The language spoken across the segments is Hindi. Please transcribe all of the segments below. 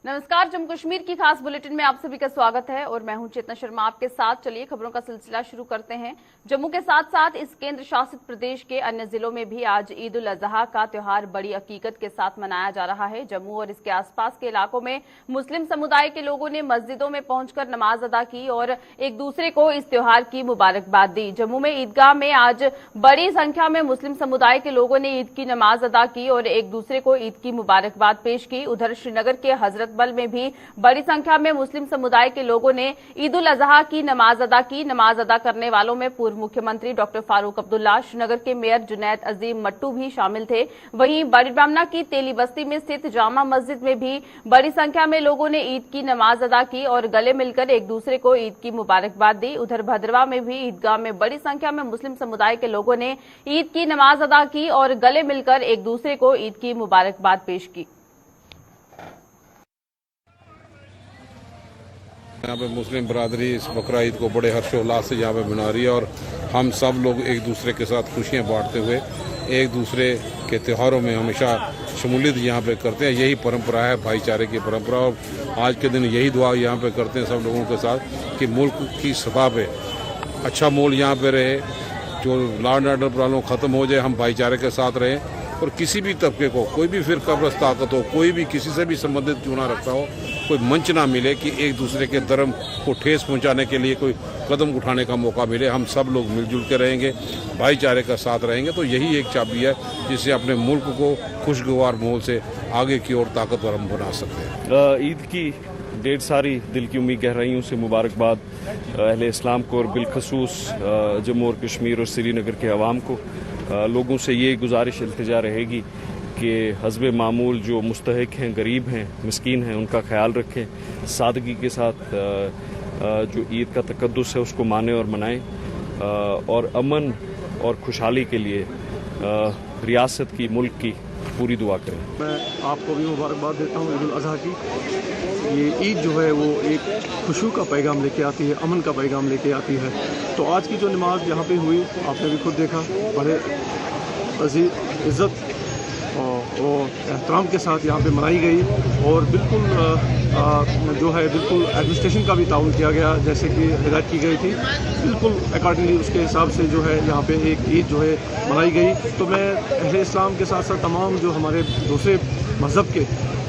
नमस्कार, जम्मू कश्मीर की खास बुलेटिन में आप सभी का स्वागत है और मैं हूं चेतना शर्मा आपके साथ। चलिए खबरों का सिलसिला शुरू करते हैं। जम्मू के साथ साथ इस केंद्र शासित प्रदेश के अन्य जिलों में भी आज ईद उल अजहा का त्योहार बड़ी अकीकत के साथ मनाया जा रहा है। जम्मू और इसके आसपास के इलाकों में मुस्लिम समुदाय के लोगों ने मस्जिदों में पहुंचकर नमाज अदा की और एक दूसरे को इस त्योहार की मुबारकबाद दी। जम्मू में ईदगाह में आज बड़ी संख्या में मुस्लिम समुदाय के लोगों ने ईद की नमाज अदा की और एक दूसरे को ईद की मुबारकबाद पेश की। उधर श्रीनगर के हजरत बल में भी बड़ी संख्या में मुस्लिम समुदाय के लोगों ने ईद उल अजहा की नमाज अदा की। नमाज अदा करने वालों में पूर्व मुख्यमंत्री डॉक्टर फारूक अब्दुल्ला, श्रीनगर के मेयर जुनैद अजीम मट्टू भी शामिल थे। वहीं बड़ी ब्राह्मणा की तेली बस्ती में स्थित जामा मस्जिद में भी बड़ी संख्या में लोगों ने ईद की नमाज अदा की और गले मिलकर एक दूसरे को ईद की मुबारकबाद दी। उधर भद्रवा में भी ईदगाह में बड़ी संख्या में मुस्लिम समुदाय के लोगों ने ईद की नमाज अदा की और गले मिलकर एक दूसरे को ईद की मुबारकबाद पेश की। यहाँ पे मुस्लिम बरादरी इस बकरा ईद को बड़े हर्षोल्लास से यहाँ पे मना रही है और हम सब लोग एक दूसरे के साथ खुशियाँ बांटते हुए एक दूसरे के त्योहारों में हमेशा शमूलियत यहाँ पे करते हैं। यही परंपरा है, भाईचारे की परंपरा। और आज के दिन यही दुआ यहाँ पे करते हैं सब लोगों के साथ कि मुल्क की सतह पे अच्छा माहौल यहाँ पे रहे, जो लॉ एंड ऑर्डर प्रॉब्लम ख़त्म हो जाए, हम भाईचारे के साथ रहें और किसी भी तबके को, कोई भी फिरका परस्त ताकत हो, कोई भी किसी से भी संबंधित क्यों ना रखता हो, कोई मंच ना मिले कि एक दूसरे के धर्म को ठेस पहुंचाने के लिए कोई कदम उठाने का मौका मिले। हम सब लोग मिलजुल के रहेंगे, भाईचारे का साथ रहेंगे, तो यही एक चाबी है जिससे अपने मुल्क को खुशगवार माहौल से आगे की ओर ताकतवर हम बना सकते हैं। ईद की ढेर सारी दिल की उम्मीद गहराइयों से मुबारकबाद अहले इस्लाम को और बिलखसूस जम्मू और कश्मीर और श्रीनगर के अवाम को। लोगों से ये गुजारिश इल्तिजा रहेगी कि हस्बे मामूल जो मुस्तहिक हैं, गरीब हैं, मिस्कीन हैं, उनका ख्याल रखें, सादगी के साथ जो ईद का तकद्दुस है उसको माने और मनाएं और अमन और खुशहाली के लिए रियासत की, मुल्क की पूरी दुआ करें। मैं आपको भी मुबारकबाद देता हूँ ईद उल अजहा की। ये ईद जो है वो एक खुशू का पैगाम लेके आती है, अमन का पैगाम लेके आती है। तो आज की जो नमाज यहाँ पे हुई आपने भी खुद देखा, बड़े अजीज इज़्ज़त और एहतराम के साथ यहाँ पे मनाई गई और बिल्कुल जो है बिल्कुल एडमिनिस्ट्रेशन का भी ताउन किया गया, जैसे कि हिदायत की गई थी, बिल्कुल अकॉर्डिंगली उसके हिसाब से जो है यहाँ पे एक ईद जो है मनाई गई। तो मैं अहले इस्लाम के साथ साथ तमाम जो हमारे दूसरे मज़हब के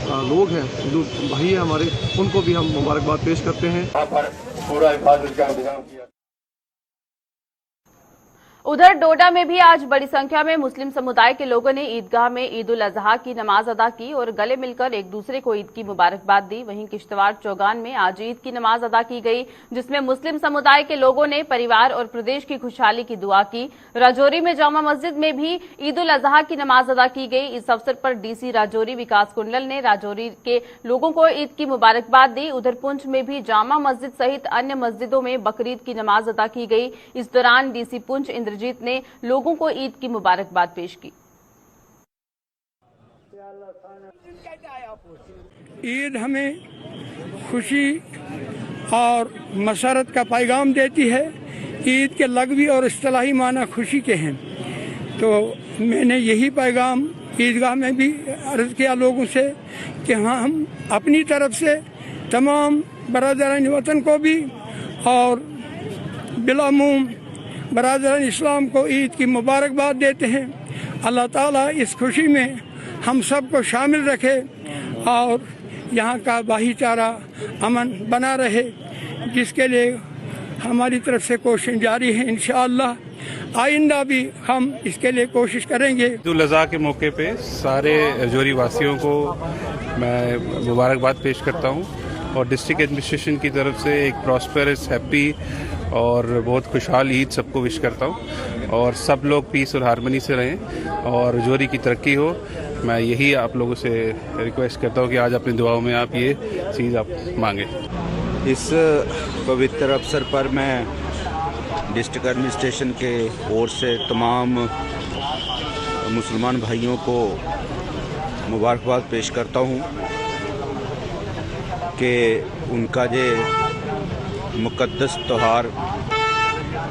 लोग हैं, हिंदू भाई हैं हमारे, उनको भी हम मुबारकबाद पेश करते हैं। पूरा हिफाजत का इंतजाम किया। उधर डोडा में भी आज बड़ी संख्या में मुस्लिम समुदाय के लोगों ने ईदगाह में ईद उल अजहा की नमाज अदा की और गले मिलकर एक दूसरे को ईद की मुबारकबाद दी। वहीं किश्तवाड़ चौगान में आज ईद की नमाज अदा की गई, जिसमें मुस्लिम समुदाय के लोगों ने परिवार और प्रदेश की खुशहाली की दुआ की। राजौरी में जामा मस्जिद में भी ईद उल अजहा की नमाज अदा की गई। इस अवसर पर डीसी राजौरी विकास कुंडल ने राजौरी के लोगों को ईद की मुबारकबाद दी। उधर पुंछ में भी जामा मस्जिद सहित अन्य मस्जिदों में बकरीद की नमाज अदा की गई। इस दौरान डीसी पुंछ इंद्रजीत ने लोगों को ईद की मुबारकबाद पेश की। ईद हमें खुशी और मसरत का पैगाम देती है। ईद के लगवी और इस्तिलाही माना खुशी के हैं। तो मैंने यही पैगाम ईदगाह में भी अर्ज किया लोगों से कि हाँ, हम अपनी तरफ से तमाम बरादरान वतन को भी और बिलामूम बरादरान इस्लाम को ईद की मुबारकबाद देते हैं। अल्लाह ताला इस खुशी में हम सब को शामिल रखे और यहाँ का भाईचारा अमन बना रहे, जिसके लिए हमारी तरफ से कोशिश जारी है। इंशाअल्लाह आइंदा भी हम इसके लिए कोशिश करेंगे। ईद उल अज़हा के मौके पे सारे राजौरी वासियों को मैं मुबारकबाद पेश करता हूँ और डिस्ट्रिक्ट एडमिनिस्ट्रेशन की तरफ से एक प्रॉस्पेरस, हैप्पी और बहुत खुशहाल ईद सबको विश करता हूँ और सब लोग पीस और हारमनी से रहें और राजौरी की तरक्की हो। मैं यही आप लोगों से रिक्वेस्ट करता हूँ कि आज अपनी दुआओं में आप ये चीज़ आप मांगें। इस पवित्र अवसर पर मैं डिस्ट्रिक्ट एडमिनिस्ट्रेशन के ओर से तमाम मुसलमान भाइयों को मुबारकबाद पेश करता हूँ कि उनका ये मुक़द्दस त्योहार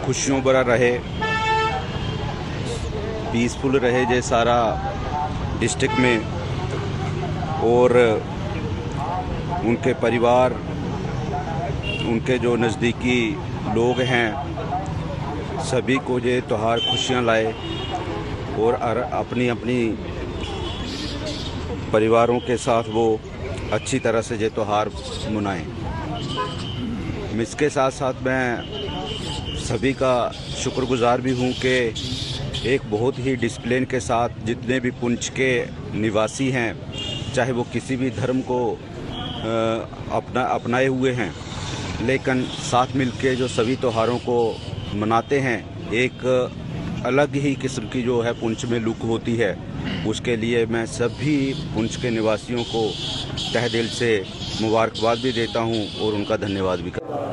खुशियों भरा रहे, पीसफुल रहे जे सारा डिस्ट्रिक्ट में और उनके परिवार, उनके जो नज़दीकी लोग हैं, सभी को ये त्यौहार खुशियाँ लाए और अपनी अपनी परिवारों के साथ वो अच्छी तरह से ये त्यौहार मनाएं। इसके साथ साथ मैं सभी का शुक्रगुजार भी हूँ कि एक बहुत ही डिसिप्लिन के साथ जितने भी पुंछ के निवासी हैं, चाहे वो किसी भी धर्म को अपनाए हुए हैं, लेकिन साथ मिलके जो सभी त्योहारों को मनाते हैं, एक अलग ही किस्म की जो है पुंछ में लुक होती है। उसके लिए मैं सभी पुंछ के निवासियों को तहे दिल से मुबारकबाद भी देता हूं और उनका धन्यवाद भी करता हूं।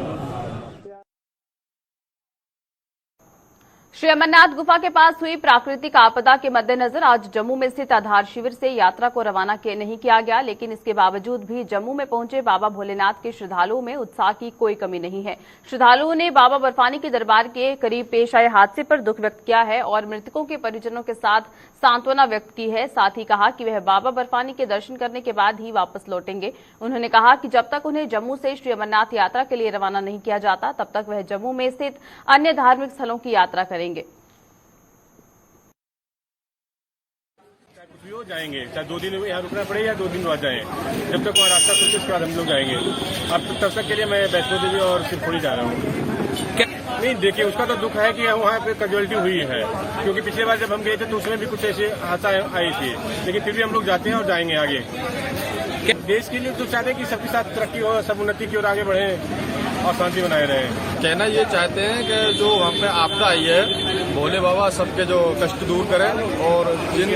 श्री अमरनाथ गुफा के पास हुई प्राकृतिक आपदा के मद्देनजर आज जम्मू में स्थित आधार शिविर से यात्रा को रवाना नहीं किया गया, लेकिन इसके बावजूद भी जम्मू में पहुंचे बाबा भोलेनाथ के श्रद्धालुओं में उत्साह की कोई कमी नहीं है। श्रद्धालुओं ने बाबा बर्फानी के दरबार के करीब पेश आए हादसे पर दुख व्यक्त किया है और मृतकों के परिजनों के साथ सांत्वना व्यक्त की है। साथ ही कहा कि वह बाबा बर्फानी के दर्शन करने के बाद ही वापस लौटेंगे। उन्होंने कहा कि जब तक उन्हें जम्मू से श्री अमरनाथ यात्रा के लिए रवाना नहीं किया जाता, तब तक वह जम्मू में स्थित अन्य धार्मिक स्थलों की यात्रा करेंगे। जाएंगे, चाहे 2 दिन यहाँ रुकना पड़े या 2 दिन बाद जाएं, जब तक वहाँ रास्ता खुलते उसके बाद हम लोग जाएंगे। अब तब तक के लिए मैं वैष्णो देवी और शिवपुरी जा रहा हूँ। नहीं, देखिए उसका तो दुख है कि वहाँ पे कैजुअलिटी हुई है, क्योंकि पिछले बार जब हम गए थे तो उसमें भी कुछ ऐसे हादसा आई थी, लेकिन फिर भी हम लोग जाते हैं और जाएंगे आगे। देश के लिए तो चाहते हैं कि सबके साथ तरक्की हो, सब उन्नति की ओर आगे बढ़े और शांति बनाए रहे। कहना ये चाहते हैं कि जो वहाँ पे आपदा आई है, भोले बाबा सबके जो कष्ट दूर करें और जिन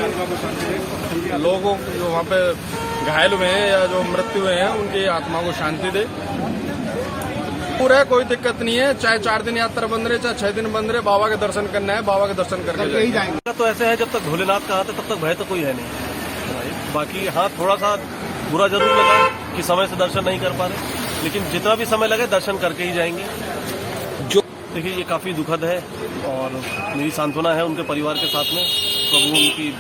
लोगों जो वहाँ पे घायल हुए हैं या जो मृत्यु हुए हैं उनकी आत्मा को शांति दे। पूरा कोई दिक्कत नहीं है, चाहे 4 दिन यात्रा बंद रहे, चाहे 6 दिन बंद रहे, बाबा के दर्शन करना है, बाबा के दर्शन करके जाएंगे। तो ऐसे है, जब तक भोलेनाथ का हाथ है तब तक भय तो कोई है नहीं। बाकी हाँ, थोड़ा सा बुरा जरूर लगा कि समय से दर्शन नहीं कर पा रहे, लेकिन जितना भी समय लगे दर्शन करके ही जाएंगे। जो देखिए ये काफी दुखद है और मेरी सांत्वना है उनके परिवार के साथ में। प्रभु उनकी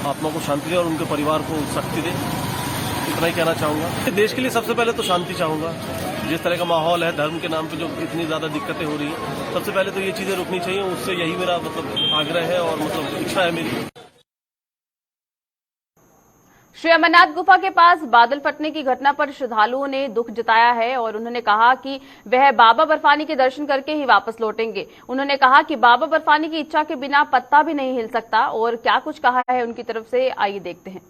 आत्मा को शांति दे और उनके परिवार को शक्ति दे, इतना ही कहना चाहूंगा। देश के लिए सबसे पहले तो शांति चाहूंगा। जिस तरह का माहौल है, धर्म के नाम पे जो इतनी ज्यादा दिक्कतें हो रही हैं, सबसे पहले तो ये चीजें रुकनी चाहिए। उससे यही मेरा आग्रह है और इच्छा है मेरी। श्री अमरनाथ गुफा के पास बादल फटने की घटना पर श्रद्धालुओं ने दुख जताया है और उन्होंने कहा कि वह बाबा बर्फानी के दर्शन करके ही वापस लौटेंगे। उन्होंने कहा कि बाबा बर्फानी की इच्छा के बिना पत्ता भी नहीं हिल सकता और क्या कुछ कहा है उनकी तरफ से, आइए देखते हैं।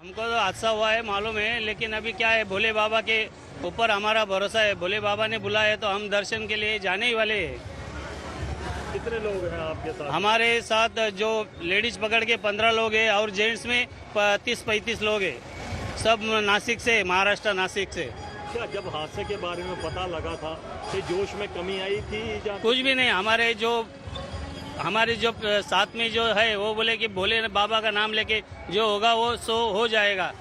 हमको तो हादसा हुआ है मालूम है, लेकिन अभी क्या है, भोले बाबा के ऊपर हमारा भरोसा है। भोले बाबा ने बुलाया तो हम दर्शन के लिए जाने ही वाले हैं। कितने लोग हैं आपके साथ? हमारे साथ जो लेडीज पकड़ के 15 लोग हैं और जेंट्स में 30-35 लोग हैं, सब नासिक से, महाराष्ट्र नासिक से। क्या जब हादसे के बारे में पता लगा था कि जोश में कमी आई थी? कुछ भी नहीं, हमारे जो साथ में जो है वो बोले कि भोले बाबा का नाम लेके जो होगा वो सो हो जाएगा।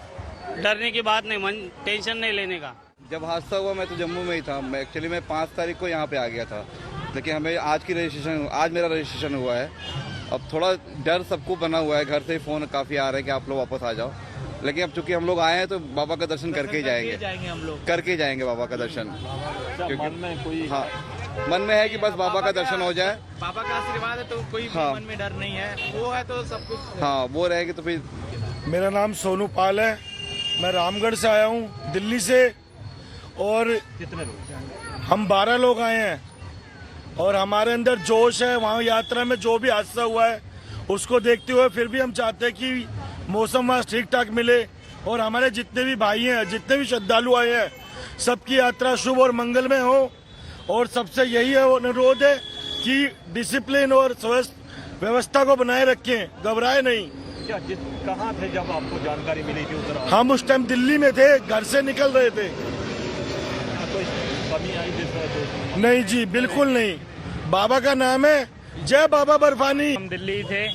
डरने की बात नहीं, टेंशन नहीं लेने का। जब हादसा हुआ मैं तो जम्मू में ही था। मैं 5 तारीख को यहाँ पे आ गया था, लेकिन हमें आज मेरा रजिस्ट्रेशन हुआ है। अब थोड़ा डर सबको बना हुआ है, घर से फ़ोन काफ़ी आ रहे हैं कि आप लोग वापस आ जाओ, लेकिन अब चूंकि हम लोग आए हैं तो बाबा का दर्शन करके ही जाएंगे। हम लोग करके जाएंगे बाबा का दर्शन। मन में कोई मन में है कि बस बाबा का दर्शन हो जाए। बाबा का आशीर्वाद है तो कोई मन में डर नहीं है, वो है तो सब कुछ। हाँ, वो रहेगी तो फिर। मेरा नाम सोनू पाल है, मैं रामगढ़ से आया हूँ, दिल्ली से। और कितने लोग? हम 12 लोग आए हैं और हमारे अंदर जोश है। वहाँ यात्रा में जो भी हादसा हुआ है उसको देखते हुए फिर भी हम चाहते हैं कि मौसम वहाँ ठीक ठाक मिले और हमारे जितने भी भाई हैं, जितने भी श्रद्धालु आए हैं, सबकी यात्रा शुभ और मंगलमय हो। और सबसे यही अनुरोध है कि डिसिप्लिन और व्यवस्था को बनाए रखें, घबराए नहीं। क्या कहाँ थे जब आपको जानकारी मिली थी उधर? हम उस टाइम दिल्ली में थे, घर से निकल रहे थे। कोई कमी आई जिस? नहीं जी, बिल्कुल नहीं। बाबा का नाम है, जय बाबा बर्फानी। हम दिल्ली थे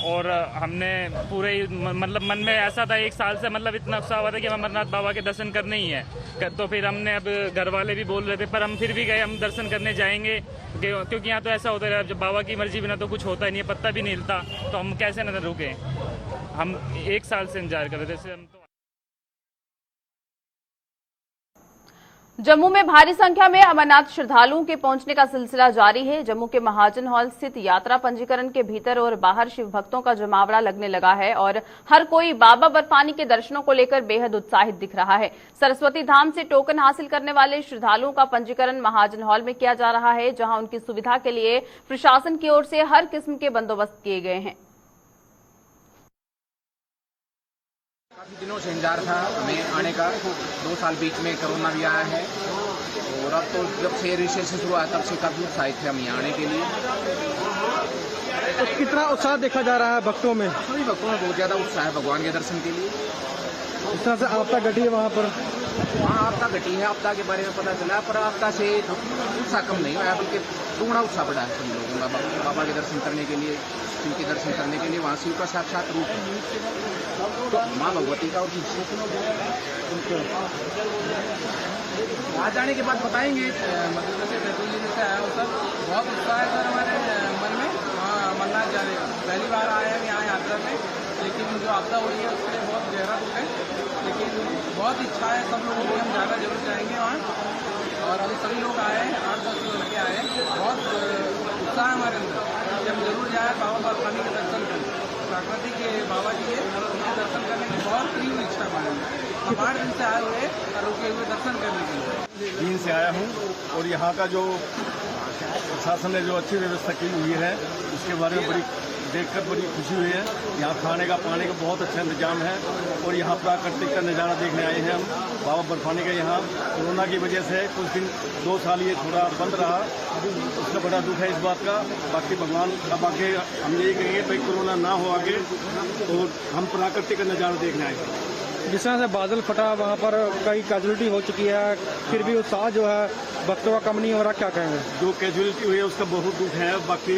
और हमने पूरे मतलब मन में ऐसा था 1 साल से, मतलब इतना उत्साह हुआ था कि हम अमरनाथ बाबा के दर्शन करने ही है। तो फिर हमने, अब घर वाले भी बोल रहे थे पर हम फिर भी गए, हम दर्शन करने जाएंगे क्योंकि यहाँ तो ऐसा होता है जब बाबा की मर्जी बिना तो कुछ होता ही नहीं है, पत्ता भी नहीं हिलता, तो हम कैसे न रुके। हम 1 साल से इंतजार कर रहे थे। जम्मू में भारी संख्या में अमरनाथ श्रद्धालुओं के पहुंचने का सिलसिला जारी है। जम्मू के महाजन हॉल स्थित यात्रा पंजीकरण के भीतर और बाहर शिव भक्तों का जमावड़ा लगने लगा है और हर कोई बाबा बर्फानी के दर्शनों को लेकर बेहद उत्साहित दिख रहा है। सरस्वती धाम से टोकन हासिल करने वाले श्रद्धालुओं का पंजीकरण महाजन हॉल में किया जा रहा है, जहां उनकी सुविधा के लिए प्रशासन की ओर से हर किस्म के बंदोबस्त किए गए हैं। काफ़ी दिनों से इंतजार था हमें आने का, 2 साल बीच में कोरोना भी आया है और अब तो जब से रजिस्ट्रेशन शुरू हुआ तब से काफ़ी उत्साहित थे हम यहाँ आने के लिए। तो कितना उत्साह देखा जा रहा है भक्तों में? सभी भक्तों में बहुत ज़्यादा उत्साह है भगवान के दर्शन के लिए। इस तरह से आपदा घटी है वहाँ पर? वहाँ आपदा घटी है, आपदा के बारे में पता चला, पर आपदा से उत्साह कम नहीं हुआ बल्कि दुगना उत्साह बढ़ा है सभी लोगों का बाबा के दर्शन करने के लिए, शिव के दर्शन करने के लिए। वहाँ शिव का साक्षात रूप है, तो माँ भगवती का वहाँ जाने के बाद बताएंगे। मतलब जैसे बैतूल जिले से आया हूँ सर, बहुत उत्साह है सर हमारे मन में वहाँ अमरनाथ जाने का। पहली बार आए हैं यहाँ यात्रा में, लेकिन जो आपदा हो रही है उसके लिए बहुत गहरा दुख है, लेकिन बहुत इच्छा है सब लोगों की, हम जाना जरूर चाहेंगे वहाँ। और अभी सभी लोग आए हैं, 8-10 लोग लगे आए हैं, बहुत उत्साह है हमारे अंदर कि हम जरूर जाए बाबा बर्फानी के दर्शन करें, प्राकृतिक के बाबा जी के उनके दर्शन करने की बहुत तीव्र इच्छा हमारे अंदर। हम 8 दिन से आए हुए और रुके हुए दर्शन करने के लिए। चीन से आया हूँ और यहाँ का जो प्रशासन ने जो अच्छी व्यवस्था की हुई है उसके बारे में बड़ी देखकर बड़ी खुशी हुई है। यहाँ खाने का पानी का बहुत अच्छा इंतजाम है और यहाँ प्राकृतिक का नज़ारा देखने आए हैं हम बाबा बर्फानी का। यहाँ कोरोना की वजह से कुछ दिन 2 साल ये थोड़ा बंद रहा, उसका बड़ा दुख है इस बात का। बाकी भगवान अब आगे हम यही कहेंगे भाई कोरोना ना हो आगे और हम प्राकृतिक का नज़ारा देखने आए हैं। जिस तरह से बादल फटा, वहाँ पर कई कैजुअलिटी हो चुकी है, फिर भी उत्साह जो है भक्तों का कम नहीं हो रहा, क्या कहेंगे? जो कैजुअलिटी हुई है उसका बहुत दुख है। बाकी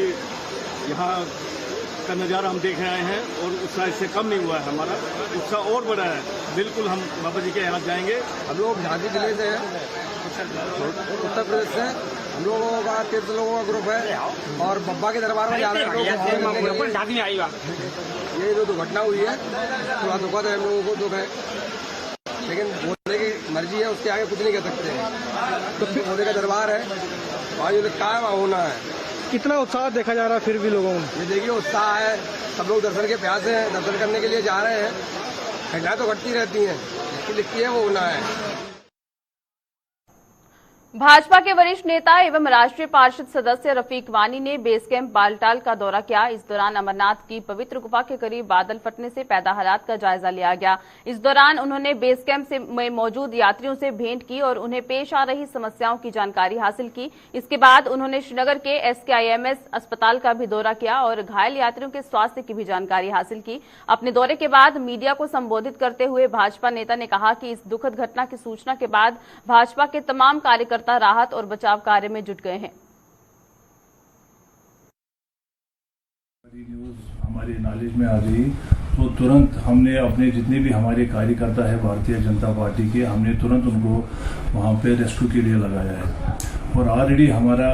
यहाँ का नज़ारा हम देखने आए हैं और उत्साह इससे कम नहीं हुआ है, हमारा उत्साह और बड़ा है। बिल्कुल हम बाबा जी के यहाँ जाएंगे। हम लोग झांसी जिले से हैं, उत्तर प्रदेश से। हम लोगों का 13 लोगों का ग्रुप है और बब्बा के दरबार में जा रहे हैं। ये जो दुर्घटना हुई है थोड़ा दुखद है, हम लोगों को दुख है, लेकिन भोले की मर्जी है, उसके आगे कुछ नहीं कह सकते हैं। तो फिर भोले का दरबार है, वहाँ जो लिखा है वहाँ होना है। कितना उत्साह देखा जा रहा है फिर भी लोगों में? ये देखिए उत्साह है, सब लोग दर्शन के प्यास हैं, दर्शन करने के लिए जा रहे हैं। घटनाएं तो घटती रहती हैं, जिसकी लिखी है वो होना है। भाजपा के वरिष्ठ नेता एवं राष्ट्रीय पार्षद सदस्य रफीक वानी ने बेस कैंप बालटाल का दौरा किया। इस दौरान अमरनाथ की पवित्र गुफा के करीब बादल फटने से पैदा हालात का जायजा लिया गया। इस दौरान उन्होंने बेस कैंप में मौजूद यात्रियों से भेंट की और उन्हें पेश आ रही समस्याओं की जानकारी हासिल की। इसके बाद उन्होंने श्रीनगर के SKIMS अस्पताल का भी दौरा किया और घायल यात्रियों के स्वास्थ्य की भी जानकारी हासिल की। अपने दौरे के बाद मीडिया को संबोधित करते हुए भाजपा नेता ने कहा कि इस दुखद घटना की सूचना के बाद भाजपा के तमाम कार्यकर्ता राहत और बचाव कार्य में जुट गए हैं। न्यूज़ हमारे नॉलेज में आ गई तो तुरंत हमने अपने जितने भी हमारे कार्यकर्ता है भारतीय जनता पार्टी के, हमने तुरंत उनको वहाँ पे रेस्क्यू के लिए लगाया है और ऑलरेडी हमारा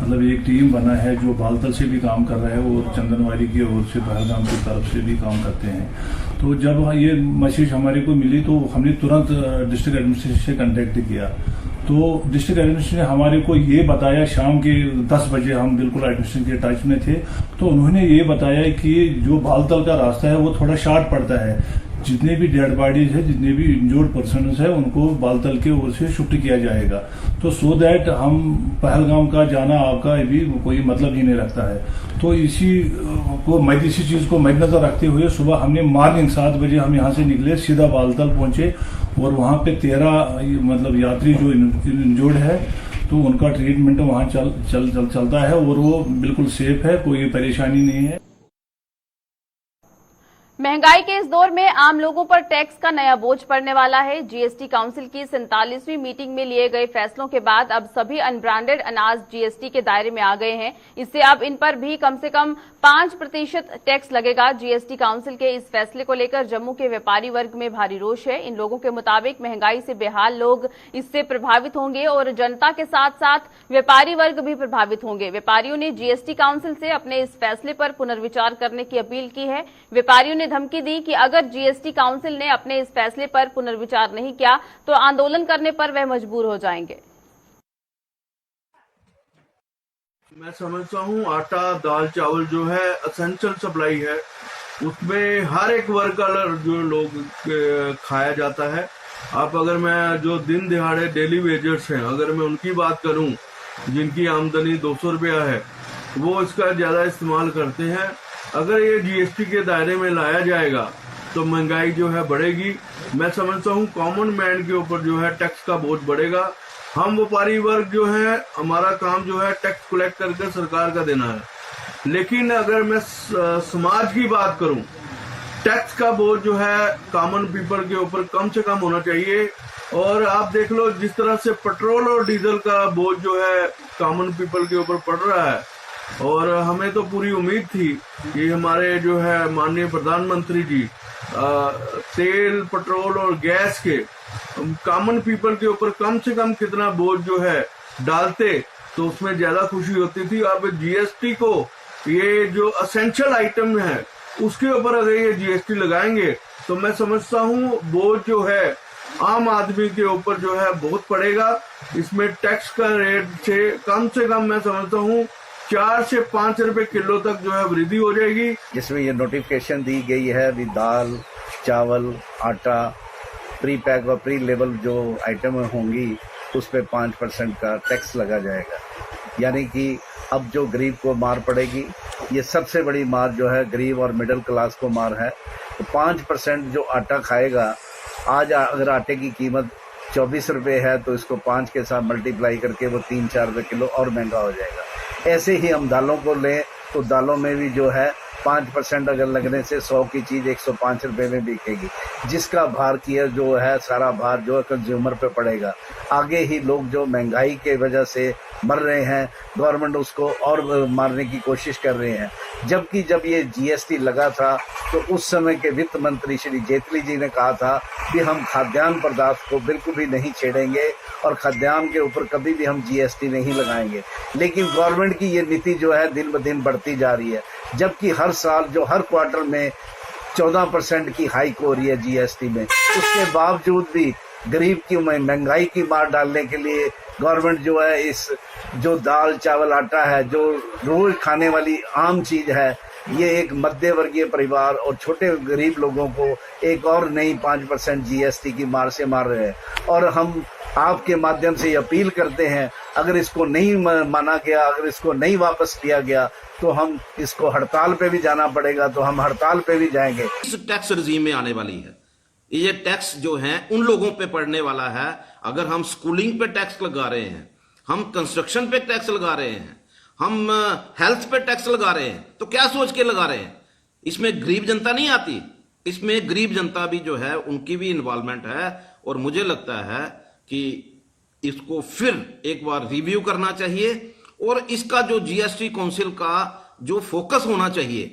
मतलब एक टीम बना है जो बालतल से भी काम कर रहा है और चंदनवाड़ी की ओर से पहलगाम की तरफ से भी काम करते हैं। तो जब ये मैसेज हमारे को मिली तो हमने तुरंत डिस्ट्रिक्ट एडमिनिस्ट्रेशन से कॉन्टेक्ट किया। तो डिस्ट्रिक्ट एडमिनिस्ट्रेशन ने हमारे को ये बताया, शाम के 10 बजे हम बिल्कुल एडमिनिस्ट्रेशन के टच में थे, तो उन्होंने ये बताया कि जो बालतल का रास्ता है वो थोड़ा शॉर्ट पड़ता है, जितने भी डेड बॉडीज है, जितने भी इंजोर्ड पर्सनस है, उनको बालतल के ओर से शिफ्ट किया जाएगा। तो सो दैट हम पहलगाम का जाना आपका भी कोई मतलब ही नहीं रखता है। तो इसी चीज को मद्देनजर रखते हुए सुबह हमने मॉर्निंग 7 बजे हम यहाँ से निकले, सीधा बालतल पहुंचे और वहाँ पे 13 मतलब यात्री जो इंजोर्ड है तो उनका ट्रीटमेंट वहाँ चलता है और वो बिल्कुल सेफ है, कोई परेशानी नहीं है। महंगाई के इस दौर में आम लोगों पर टैक्स का नया बोझ पड़ने वाला है। GST काउंसिल की 47वीं मीटिंग में लिए गए फैसलों के बाद अब सभी अनब्रांडेड अनाज GST के दायरे में आ गए हैं। इससे अब इन पर भी कम से कम 5% टैक्स लगेगा। जीएसटी काउंसिल के इस फैसले को लेकर जम्मू के व्यापारी वर्ग में भारी रोष है। इन लोगों के मुताबिक महंगाई से बेहाल लोग इससे प्रभावित होंगे और जनता के साथ साथ व्यापारी वर्ग भी प्रभावित होंगे। व्यापारियों ने जीएसटी काउंसिल से अपने इस फैसले पर पुनर्विचार करने की अपील की है। व्यापारियों ने धमकी दी कि अगर जीएसटी काउंसिल ने अपने इस फैसले पर पुनर्विचार नहीं किया तो आंदोलन करने पर वह मजबूर हो जाएंगे। मैं समझता हूँ आटा दाल चावल जो है एसेंशियल सप्लाई है, उसमें हर एक वर्ग का जो लोग खाया जाता है। अब अगर मैं जो दिन दिहाड़े डेली वेजर्स हैं, अगर मैं उनकी बात करूं जिनकी आमदनी 200 रुपया है, वो इसका ज़्यादा इस्तेमाल करते हैं। अगर ये जीएसटी के दायरे में लाया जाएगा तो महंगाई जो है बढ़ेगी। मैं समझता हूँ कॉमन मैन के ऊपर जो है टैक्स का बोझ बढ़ेगा। हम व्यापारी वर्ग जो है, हमारा काम जो है टैक्स कलेक्ट करके सरकार का देना है। लेकिन अगर मैं समाज की बात करूं, टैक्स का बोझ जो है कॉमन पीपल के ऊपर कम से कम होना चाहिए। और आप देख लो जिस तरह से पेट्रोल और डीजल का बोझ जो है कॉमन पीपल के ऊपर पड़ रहा है, और हमें तो पूरी उम्मीद थी कि हमारे जो है माननीय प्रधानमंत्री जी तेल, पेट्रोल और गैस के कॉमन पीपल के ऊपर कम से कम कितना बोझ जो है डालते तो उसमें ज्यादा खुशी होती थी। अब जीएसटी को, ये जो असेंशियल आइटम है उसके ऊपर अगर ये जीएसटी लगाएंगे तो मैं समझता हूँ बोझ जो है आम आदमी के ऊपर जो है बहुत पड़ेगा। इसमें टैक्स का रेट से कम मैं समझता हूँ 4 से 5 रुपए किलो तक जो है वृद्धि हो जाएगी। जिसमें ये नोटिफिकेशन दी गई है अभी दाल, चावल, आटा, प्री पैक और प्री लेवल जो आइटम होंगी उस पे 5% का टैक्स लगा जाएगा। यानी कि अब जो गरीब को मार पड़ेगी, ये सबसे बड़ी मार जो है गरीब और मिडिल क्लास को मार है। तो 5% जो आटा खाएगा, आज अगर आटे की कीमत 24 रुपये है तो इसको 5 के साथ मल्टीप्लाई करके वो 3-4 रुपये किलो और महंगा हो जाएगा। ऐसे ही हम दालों को लें तो दालों में भी जो है 5% अगर लगने से 100 की चीज 105 रुपए में बिकेगी, जिसका भार किया जो है सारा भार जो है कंज्यूमर पे पड़ेगा। आगे ही लोग जो महंगाई के वजह से मर रहे हैं, गवर्नमेंट उसको और मारने की कोशिश कर रहे हैं। जबकि जब ये जीएसटी लगा था तो उस समय के वित्त मंत्री श्री जेटली जी ने कहा था कि हम खाद्यान्न पदार्थ को बिल्कुल भी नहीं छेड़ेंगे और खाद्यान्न के ऊपर कभी भी हम जीएसटी नहीं लगाएंगे। लेकिन गवर्नमेंट की ये नीति जो है दिन ब दिन बढ़ती जा रही है, जबकि हर साल जो हर क्वार्टर में 14% की हाइक हो रही है जीएसटी में। उसके बावजूद भी गरीब की महंगाई की मार डालने के लिए गवर्नमेंट जो है इस जो दाल, चावल, आटा है, जो रोज खाने वाली आम चीज है, ये एक मध्य वर्गीय परिवार और छोटे गरीब लोगों को एक और नई 5% जीएसटी की मार से मार रहे हैं। और हम आपके माध्यम से अपील करते हैं, अगर इसको नहीं माना गया, अगर इसको नहीं वापस लिया गया तो हम इसको हड़ताल पे भी जाना पड़ेगा, तो हम हड़ताल पे भी जाएंगे। इस टैक्स रिजीम में आने वाली है, ये टैक्स जो है उन लोगों पे पड़ने वाला है। अगर हम स्कूलिंग पे टैक्स लगा रहे हैं, हम कंस्ट्रक्शन पे टैक्स लगा रहे हैं, हम हेल्थ पे टैक्स लगा रहे हैं, तो क्या सोच के लगा रहे हैं? इसमें गरीब जनता नहीं आती, इसमें गरीब जनता भी जो है उनकी भी इन्वॉल्वमेंट है। और मुझे लगता है कि इसको फिर एक बार रिव्यू करना चाहिए और इसका जो जीएसटी काउंसिल का जो फोकस होना चाहिए,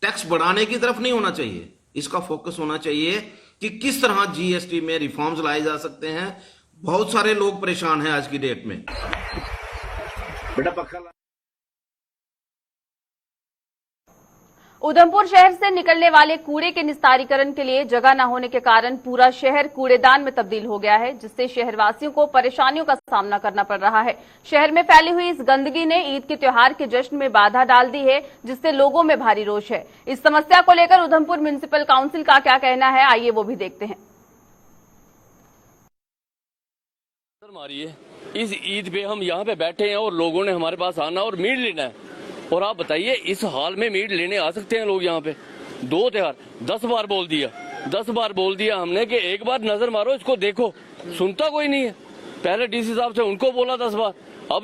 टैक्स बढ़ाने की तरफ नहीं होना चाहिए, इसका फोकस होना चाहिए कि किस तरह जीएसटी में रिफॉर्म्स लाए जा सकते हैं। बहुत सारे लोग परेशान हैं आज की डेट में। बेटा पक्का उधमपुर शहर से निकलने वाले कूड़े के निस्तारीकरण के लिए जगह न होने के कारण पूरा शहर कूड़ेदान में तब्दील हो गया है, जिससे शहरवासियों को परेशानियों का सामना करना पड़ रहा है। शहर में फैली हुई इस गंदगी ने ईद के त्योहार के जश्न में बाधा डाल दी है, जिससे लोगों में भारी रोष है। इस समस्या को लेकर उधमपुर म्युनिसिपल काउंसिल का क्या कहना है, आइए वो भी देखते हैं। इस ईद पे हम यहाँ पे बैठे हैं और लोगों ने हमारे पास आना और मीट लेना है, और आप बताइए इस हाल में मीट लेने आ सकते हैं लोग यहाँ पे? 2 त्योहार 10 बार बोल दिया हमने कि एक बार नजर मारो, इसको देखो, सुनता कोई नहीं है। पहले डीसी साहब से उनको बोला 10 बार, अब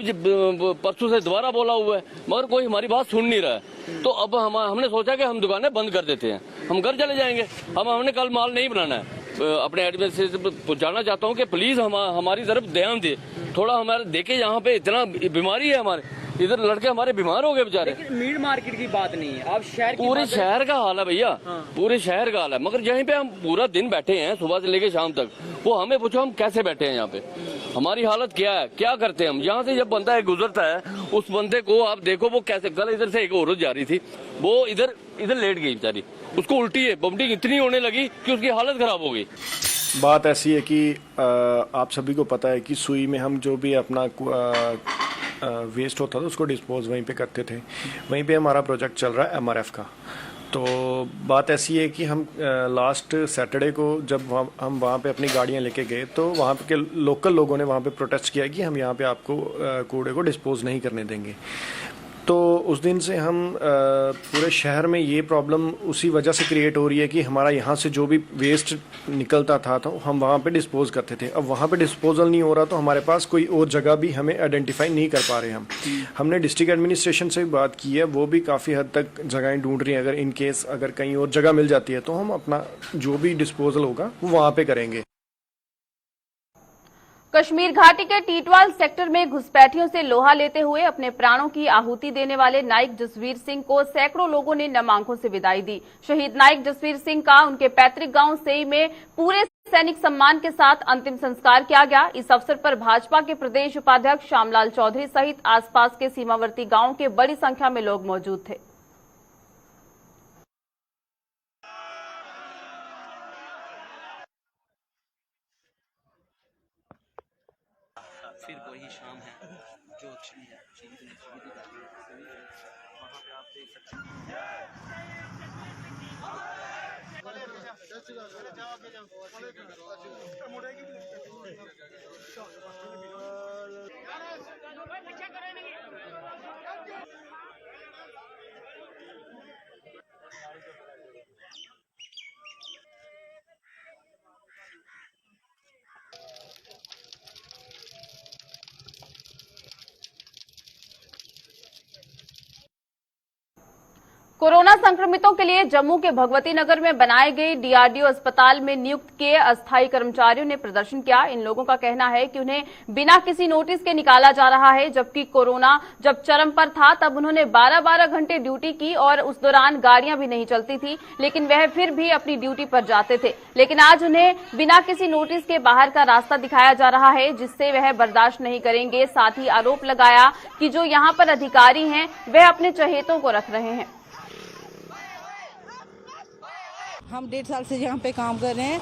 परसों से दोबारा बोला हुआ है, मगर कोई हमारी बात सुन नहीं रहा है। तो अब हमने सोचा कि हम दुकानें बंद कर देते हैं, हम घर चले जाएंगे। हमने कल माल नहीं बनाना है। अपने एडमिनिस्ट्रेशन से पहुंचाना चाहता हूं कि प्लीज हमारी तरफ ध्यान दे, थोड़ा हमारे देखे, यहाँ पे इतना बीमारी है हमारे, इधर लड़के हमारे बीमार हो गए बेचारे। लेकिन मीट मार्केट की बात नहीं है, आप शहर की पूरे शहर का हाल है भैया, पूरे शहर का हाल है। मगर यहीं पे हम पूरा दिन बैठे हैं सुबह से लेके शाम तक, वो हमें पूछो हम कैसे बैठे हैं यहाँ पे, हमारी हालत क्या है, क्या करते हैं हम। यहाँ से जब बंदा गुजरता है उस बंदे को आप देखो वो कैसे, कल इधर से एक औरत जा रही थी, वो इधर लेट गई बेचारी, उसको उल्टी है, वोमिटिंग इतनी होने लगी कि उसकी हालत खराब हो गई। बात ऐसी है कि आप सभी को पता है कि सुई में हम जो भी अपना वेस्ट होता था उसको डिस्पोज वहीं पे करते थे। वहीं पे हमारा प्रोजेक्ट चल रहा है MRF का। तो बात ऐसी है कि हम लास्ट सैटरडे को जब हम वहाँ पे अपनी गाड़ियाँ लेके गए तो वहाँ पे के लोकल लोगों ने वहाँ पे प्रोटेस्ट किया कि हम यहाँ पे आपको कूड़े को डिस्पोज नहीं करने देंगे। तो उस दिन से हम पूरे शहर में ये प्रॉब्लम उसी वजह से क्रिएट हो रही है कि हमारा यहाँ से जो भी वेस्ट निकलता था तो हम वहाँ पे डिस्पोज करते थे। अब वहाँ पे डिस्पोजल नहीं हो रहा तो हमारे पास कोई और जगह भी हमें आइडेंटिफाई नहीं कर पा रहे हम। हमने डिस्ट्रिक्ट एडमिनिस्ट्रेशन से भी बात की है, वो भी काफ़ी हद तक जगहें ढूंढ रही हैं। अगर इन केस अगर कहीं और जगह मिल जाती है तो हम अपना जो भी डिस्पोजल होगा वो वहाँ पर करेंगे। कश्मीर घाटी के टीटवाल सेक्टर में घुसपैठियों से लोहा लेते हुए अपने प्राणों की आहुति देने वाले नाइक जसवीर सिंह को सैकड़ों लोगों ने नम आंखों से विदाई दी। शहीद नाइक जसवीर सिंह का उनके पैतृक गांव सेई में पूरे सैनिक सम्मान के साथ अंतिम संस्कार किया गया। इस अवसर पर भाजपा के प्रदेश उपाध्यक्ष श्यामलाल चौधरी सहित आसपास के सीमावर्ती गांवों के बड़ी संख्या में लोग मौजूद थे। फिर वही शाम है जो शहीद ने वहाँ पे आप देख सकते कोरोना संक्रमितों के लिए जम्मू के भगवती नगर में बनाए गए डीआरडीओ अस्पताल में नियुक्त किए अस्थायी कर्मचारियों ने प्रदर्शन किया। इन लोगों का कहना है कि उन्हें बिना किसी नोटिस के निकाला जा रहा है, जबकि कोरोना जब चरम पर था तब उन्होंने 12-12 घंटे ड्यूटी की और उस दौरान गाड़ियां भी नहीं चलती थी, लेकिन वह फिर भी अपनी ड्यूटी पर जाते थे। लेकिन आज उन्हें बिना किसी नोटिस के बाहर का रास्ता दिखाया जा रहा है, जिससे वह बर्दाश्त नहीं करेंगे। साथ ही आरोप लगाया कि जो यहां पर अधिकारी हैं वह अपने चहेतों को रख रहे हैं। हम 1.5 साल से यहाँ पे काम कर रहे हैं,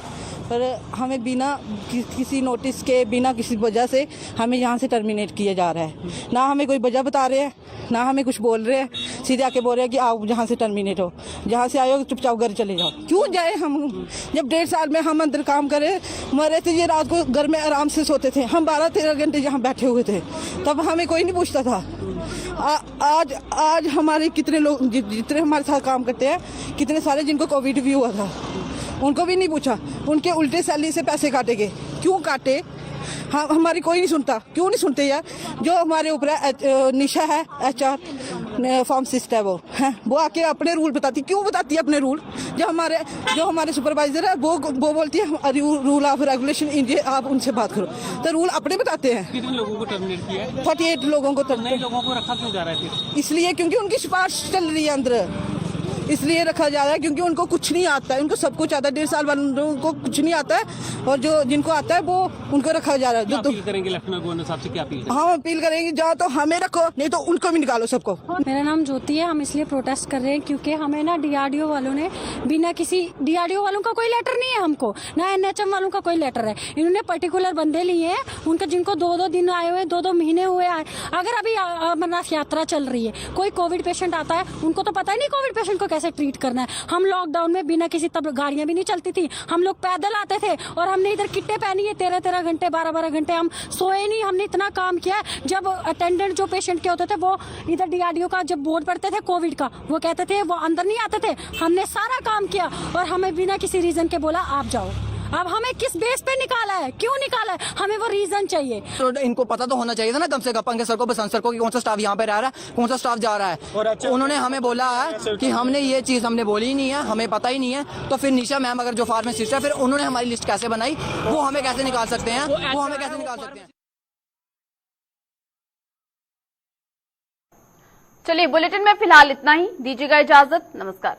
पर हमें बिना किसी नोटिस के, बिना किसी वजह से हमें यहाँ से टर्मिनेट किया जा रहा है। ना हमें कोई वजह बता रहे हैं, ना हमें कुछ बोल रहे हैं, सीधे आके बोल रहे हैं कि आप जहाँ से टर्मिनेट हो, जहाँ से आए हो चुपचाप घर चले जाओ। क्यों जाए हम, जब 1.5 साल में हम अंदर काम करें, मरे थे ये रात को घर में आराम से सोते थे, हम 12-13 घंटे यहाँ बैठे हुए थे, तब हमें कोई नहीं पूछता था। आज हमारे कितने लोग जितने हमारे साथ काम करते हैं, कितने सारे जिनको कोविड भी हुआ था, उनको भी नहीं पूछा। उनके उल्टे सैलरी से पैसे काटेंगे, क्यों काटे? हाँ, हमारी कोई नहीं सुनता। क्यों नहीं सुनते यार? जो हमारे ऊपर निशा है, HR फार्मासिस्ट है, वो आके अपने रूल बताती। क्यों बताती है अपने रूल? जो हमारे सुपरवाइजर है वो बोलती है रूल ऑफ रेगुलेशन इंडिया, आप उनसे बात करो। तो रूल अपने बताते हैं। कितने लोगों को टर्मिनेट किया है? 48 लोगों को। नए लोगों को रखा क्यों जा रहा है? इसलिए क्योंकि उनकी सिफारिश चल रही है अंदर, इसलिए रखा जा रहा है, क्योंकि उनको कुछ नहीं आता है। उनको सब कुछ आता है, 1.5 साल वालों को कुछ नहीं आता है, और जो जिनको आता है वो उनको रखा जा रहा है। अपील करेंगे लेफ्टिनेंट गवर्नर साहब से, क्या अपील करेंगे? हाँ, अपील करेंगे, जहाँ तो हमें रखो, नहीं तो उनको भी निकालो सबको। मेरा नाम ज्योति है। हम इसलिए प्रोटेस्ट कर रहे हैं क्योंकि हमें ना DRDO वालों ने बिना किसी, DRDO वालों का कोई लेटर नहीं है हमको, ना NHM वालों का कोई लेटर है। इन्होंने पर्टिकुलर बंदे लिए हैं, उनका जिनको 2-2 दिन आए हुए, 2-2 महीने हुए आए। अगर अभी अमरनाथ यात्रा चल रही है, कोई कोविड पेशेंट आता है, उनको तो पता ही नहीं कोविड पेशेंट को कैसे ट्रीट करना है। हम लॉकडाउन में बिना किसी, तब गाड़ियां भी नहीं चलती थी, हम लोग पैदल आते थे, और हमने इधर किट्टे पहनी है 13-13 घंटे, 12-12 घंटे हम सोए नहीं। हमने इतना काम किया। जब अटेंडेंट जो पेशेंट के होते थे वो इधर DRDO का जब बोर्ड पढ़ते थे कोविड का, वो कहते थे वो अंदर नहीं आते थे। हमने सारा काम किया और हमें बिना किसी रीजन के बोला आप जाओ। अब हमें किस बेस पे निकाला है, क्यों निकाला है, हमें वो रीजन चाहिए। तो इनको पता तो होना चाहिए था ना कम से कम, पंकज सर को, बसंत सर को, कि कौन सा स्टाफ यहाँ पे रह रहा है, कौन सा स्टाफ जा रहा है। उन्होंने हमें बोला है कि हमने ये चीज हमने बोली ही नहीं है, हमें पता ही नहीं है। तो फिर निशा मैम अगर जो फार्मासिस्ट है, फिर उन्होंने हमारी लिस्ट कैसे बनाई, वो हमें कैसे निकाल सकते हैं, वो हमें कैसे निकाल सकते हैं। चलिए बुलेटिन में फिलहाल इतना ही, दीजिएगा इजाजत, नमस्कार।